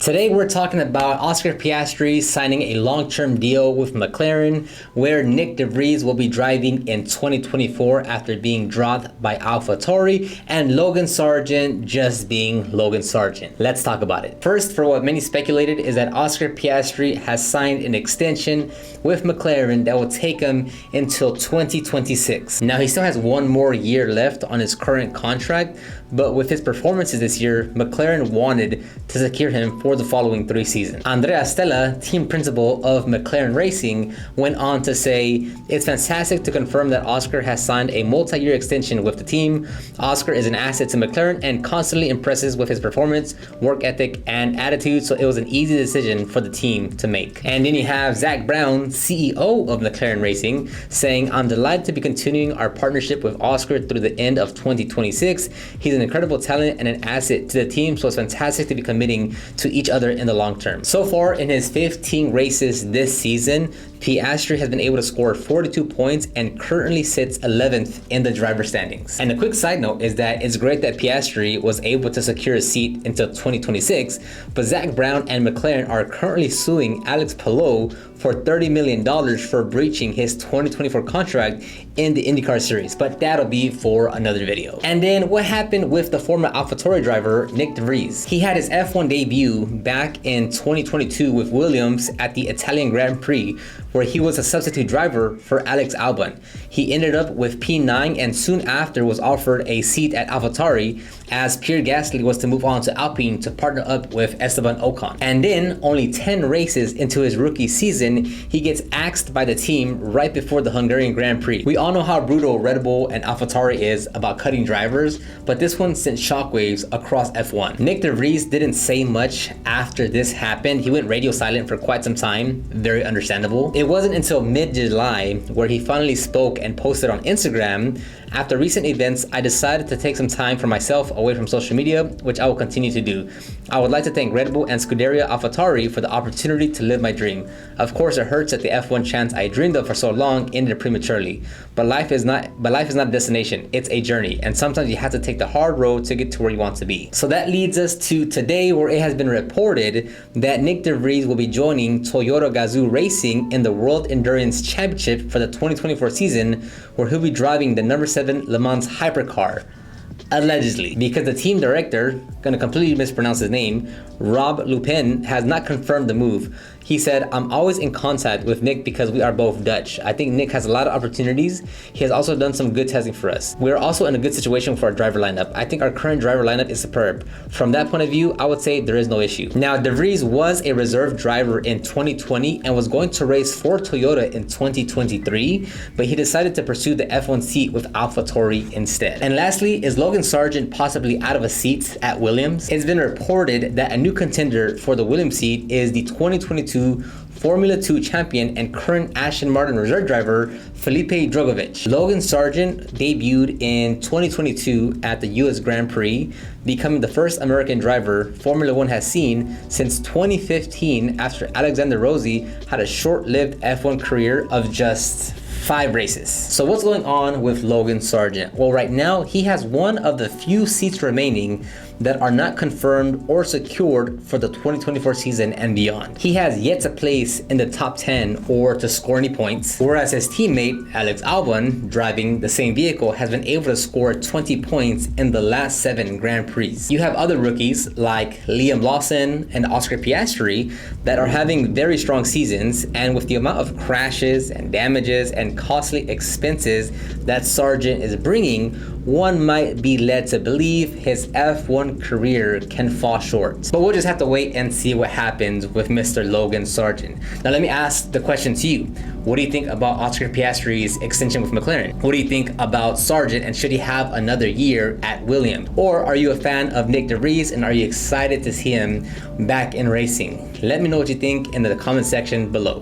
Today we're talking about Oscar Piastri signing a long-term deal with McLaren, where Nyck De Vries will be driving in 2024 after being dropped by AlphaTauri, and Logan Sargeant just being Logan Sargeant. Let's talk about it. First, for what many speculated is that Oscar Piastri has signed an extension with McLaren that will take him until 2026. Now, he still has one more year left on his current contract, but with his performances this year, McLaren wanted to secure him for the following 3 seasons. Andrea Stella, team principal of McLaren Racing, went on to say, "It's fantastic to confirm that Oscar has signed a multi-year extension with the team. Oscar is an asset to McLaren and constantly impresses with his performance, work ethic, and attitude, so it was an easy decision for the team to make." And then you have Zach Brown, CEO of McLaren Racing, saying, "I'm delighted to be continuing our partnership with Oscar through the end of 2026. He's an incredible talent and an asset to the team, so it's fantastic to be committing to each other in the long term." So far in his 15 races this season, Piastri has been able to score 42 points and currently sits 11th in the driver standings. And a quick side note is that it's great that Piastri was able to secure a seat until 2026, but Zach Brown and McLaren are currently suing Alex Palou for $30 million for breaching his 2024 contract in the IndyCar series, but that'll be for another video. And then what happened with the former AlphaTauri driver, Nyck De Vries? He had his F1 debut back in 2022 with Williams at the Italian Grand Prix, where he was a substitute driver for Alex Albon. He ended up with P9 and soon after was offered a seat at AlphaTauri, as Pierre Gasly was to move on to Alpine to partner up with Esteban Ocon. And then, only 10 races into his rookie season, he gets axed by the team right before the Hungarian Grand Prix. We all know how brutal Red Bull and AlphaTauri is about cutting drivers, but this one sent shockwaves across F1. Nyck De Vries didn't say much after this happened. He went radio silent for quite some time, very understandable. It wasn't until mid-July where he finally spoke and posted on Instagram, "After recent events, I decided to take some time for myself away from social media, which I will continue to do. I would like to thank Red Bull and Scuderia AlphaTauri for the opportunity to live my dream. Of course, it hurts that the F1 chance I dreamed of for so long ended prematurely. But life is not a destination, it's a journey, and sometimes you have to take the hard road to get to where you want to be." So that leads us to today, where it has been reported that Nyck De Vries will be joining Toyota Gazoo Racing in the World Endurance Championship for the 2024 season, where he'll be driving the number 7 Le Mans hypercar. Allegedly, because the team director, gonna completely mispronounce his name, Rob Lupin, has not confirmed the move. He said, "I'm always in contact with Nyck because we are both Dutch. I think Nyck has a lot of opportunities. He has also done some good testing for us. We are also in a good situation for our driver lineup. I think our current driver lineup is superb. From that point of view, I would say there is no issue." Now, De Vries was a reserve driver in 2020 and was going to race for Toyota in 2023, but he decided to pursue the F1 seat with AlphaTauri instead. And lastly, is Logan Sargeant possibly out of a seat at Williams? It's been reported that a new contender for the Williams seat is the 2022 Formula 2 champion and current Aston Martin reserve driver Felipe Drugovich. Logan Sargeant debuted in 2022 at the US Grand Prix, becoming the first American driver Formula 1 has seen since 2015, after Alexander Rossi had a short-lived F1 career of just 5 races. So what's going on with Logan Sargeant? Well, right now he has one of the few seats remaining that are not confirmed or secured for the 2024 season and beyond. He has yet to place in the top 10 or to score any points, whereas his teammate Alex Albon, driving the same vehicle, has been able to score 20 points in the last 7 Grand Prix. You have other rookies like Liam Lawson and Oscar Piastri that are having very strong seasons, and with the amount of crashes and damages and costly expenses that Sargeant is bringing, one might be led to believe his F1 career can fall short. But we'll just have to wait and see what happens with Mr. Logan Sargeant. Now let me ask the question to you. What do you think about Oscar Piastri's extension with McLaren? What do you think about Sargeant, and should he have another year at Williams? Or are you a fan of Nyck De Vries and are you excited to see him back in racing? Let me know what you think in the comment section below.